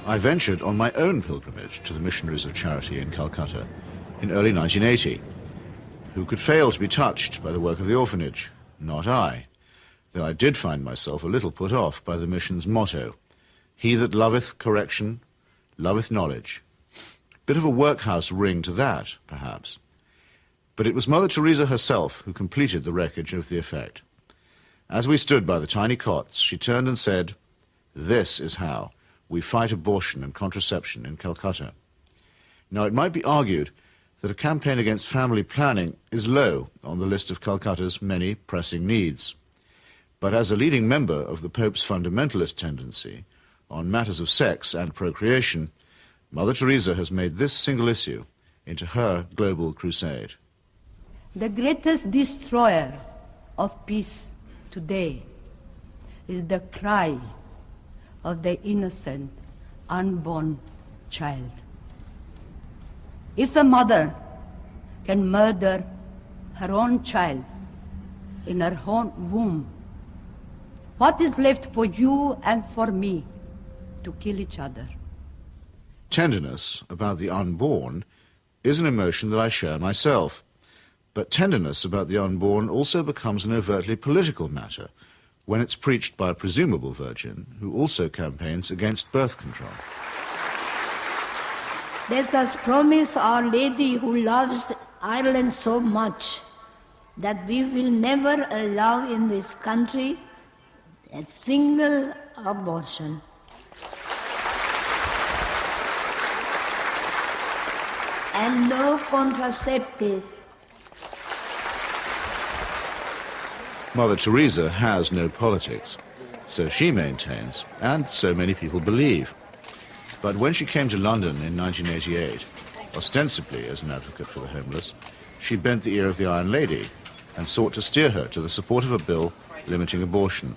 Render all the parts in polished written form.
I ventured on my own pilgrimage to the missionaries of charity in Calcutta in early 1980. Who could fail to be touched by the work of the orphanage? Not I, though I did find myself a little put off by the mission's motto, "He that loveth correction, loveth knowledge." Bit of a workhouse ring to that, perhaps. But it was Mother Teresa herself who completed the wreckage of the effect. As we stood by the tiny cots, she turned and said, "This is how we fight abortion and contraception in Calcutta." Now, it might be argued that a campaign against family planning is low on the list of Calcutta's many pressing needs. But as a leading member of the Pope's fundamentalist tendency on matters of sex and procreation, Mother Teresa has made this single issue into her global crusade. The greatest destroyer of peace today is the cry of the innocent, unborn child. If a mother can murder her own child in her own womb, what is left for you and for me to kill each other? Tenderness about the unborn is an emotion that I share myself. But tenderness about the unborn also becomes an overtly political matter when it's preached by a presumable virgin who also campaigns against birth control. Let us promise Our Lady, who loves Ireland so much, that we will never allow in this country a single abortion. And no contraceptives. Mother Teresa has no politics, so she maintains, and so many people believe. But when she came to London in 1988, ostensibly as an advocate for the homeless, she bent the ear of the Iron Lady and sought to steer her to the support of a bill limiting abortion.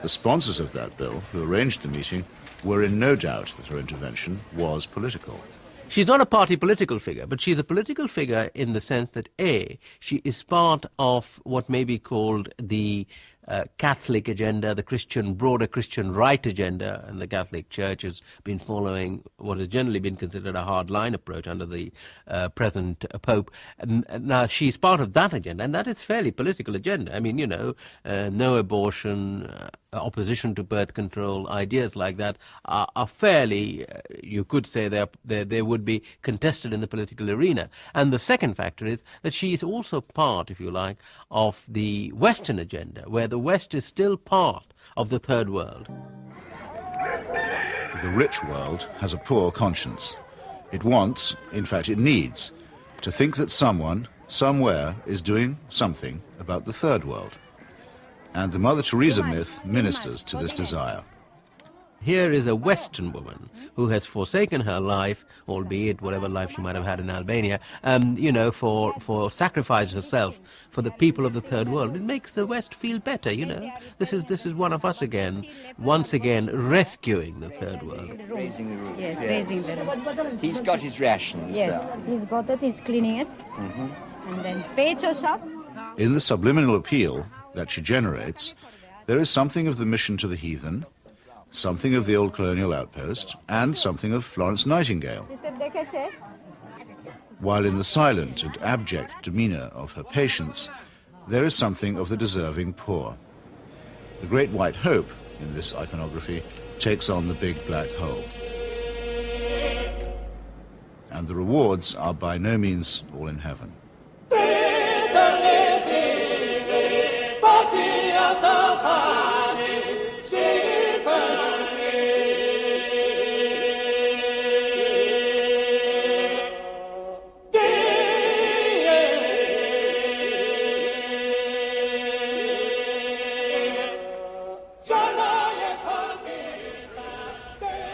The sponsors of that bill, who arranged the meeting, were in no doubt that her intervention was political. She's not a party political figure, but she's a political figure in the sense that, A, she is part of what may be called the Catholic agenda, the broader Christian right agenda, and the Catholic Church has been following what has generally been considered a hard-line approach under the present Pope. Now, she's part of that agenda, and that is fairly political agenda. I mean, you know, no abortion, opposition to birth control, ideas like that are fairly, you could say they would be contested in the political arena. And the second factor is that she is also part, if you like, of the Western agenda, where the West is still part of the third world. The rich world has a poor conscience. It wants, in fact it needs, to think that someone, somewhere, is doing something about the third world. And the Mother Teresa myth ministers to this desire. Here is a Western woman who has forsaken her life, albeit whatever life she might have had in Albania, you know, for sacrifice herself for the people of the third world. It makes the West feel better, you know. This is one of us again, once again rescuing the third world. Raising the roof. Yes, raising the roof. He's got his rations. Yes, he's got it, he's cleaning it. And then pecho shop. In the subliminal appeal that she generates, there is something of the mission to the heathen, something of the old colonial outpost, and something of Florence Nightingale. While in the silent and abject demeanour of her patients, there is something of the deserving poor. The Great White Hope, in this iconography, takes on the big black hole. And the rewards are by no means all in heaven.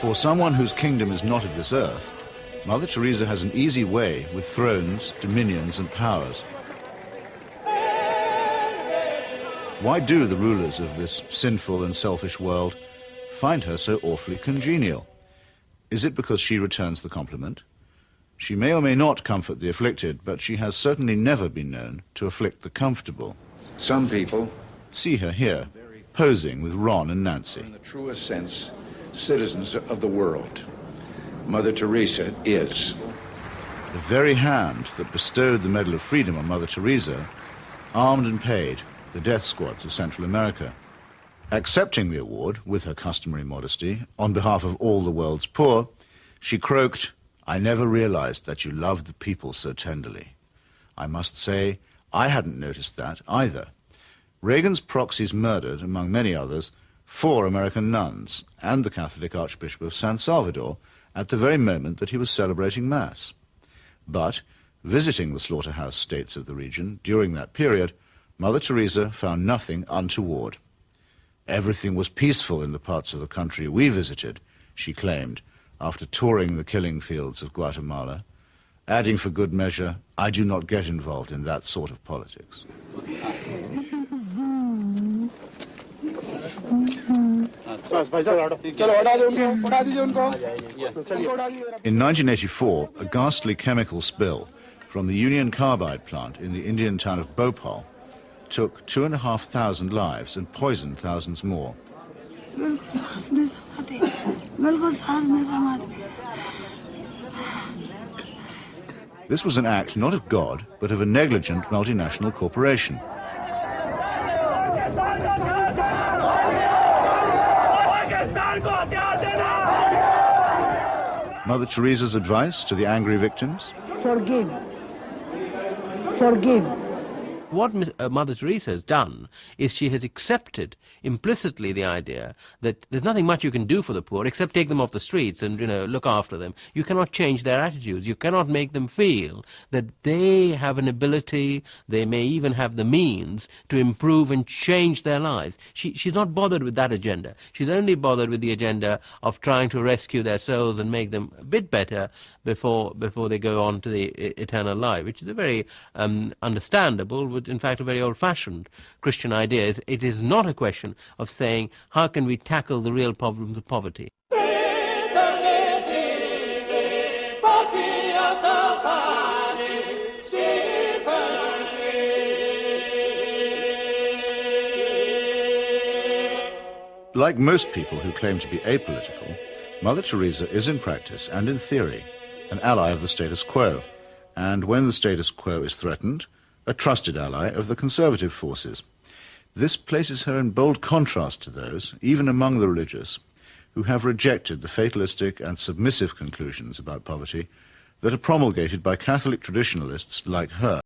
For someone whose kingdom is not of this earth, Mother Teresa has an easy way with thrones, dominions, and powers. Why do the rulers of this sinful and selfish world find her so awfully congenial? Is it because she returns the compliment? She may or may not comfort the afflicted, but she has certainly never been known to afflict the comfortable. Some people see her here, posing with Ron and Nancy. In the truest sense, citizens of the world. Mother Teresa is. The very hand that bestowed the Medal of Freedom on Mother Teresa armed and paid the death squads of Central America. Accepting the award, with her customary modesty, on behalf of all the world's poor, she croaked, "I never realized that you loved the people so tenderly." I must say, I hadn't noticed that either. Reagan's proxies murdered, among many others, 4 American nuns and the Catholic Archbishop of San Salvador at the very moment that he was celebrating Mass. But, visiting the slaughterhouse states of the region during that period, Mother Teresa found nothing untoward. Everything was peaceful in the parts of the country we visited, she claimed, after touring the killing fields of Guatemala, adding for good measure, "I do not get involved in that sort of politics." In 1984, a ghastly chemical spill from the Union Carbide plant in the Indian town of Bhopal took 2,500 lives and poisoned thousands more. This was an act not of God, but of a negligent multinational corporation. Mother Teresa's advice to the angry victims? Forgive. Forgive. What Mother Teresa has done is she has accepted implicitly the idea that there's nothing much you can do for the poor except take them off the streets and, look after them. You cannot change their attitudes. You cannot make them feel that they have an ability, they may even have the means to improve and change their lives. She's not bothered with that agenda. She's only bothered with the agenda of trying to rescue their souls and make them a bit better before they go on to the eternal life, which is a very understandable, but in fact a very old-fashioned Christian idea. It is not a question of saying, how can we tackle the real problems of poverty? Like most people who claim to be apolitical, Mother Teresa is in practice and in theory an ally of the status quo, and when the status quo is threatened, a trusted ally of the conservative forces. This places her in bold contrast to those, even among the religious, who have rejected the fatalistic and submissive conclusions about poverty that are promulgated by Catholic traditionalists like her.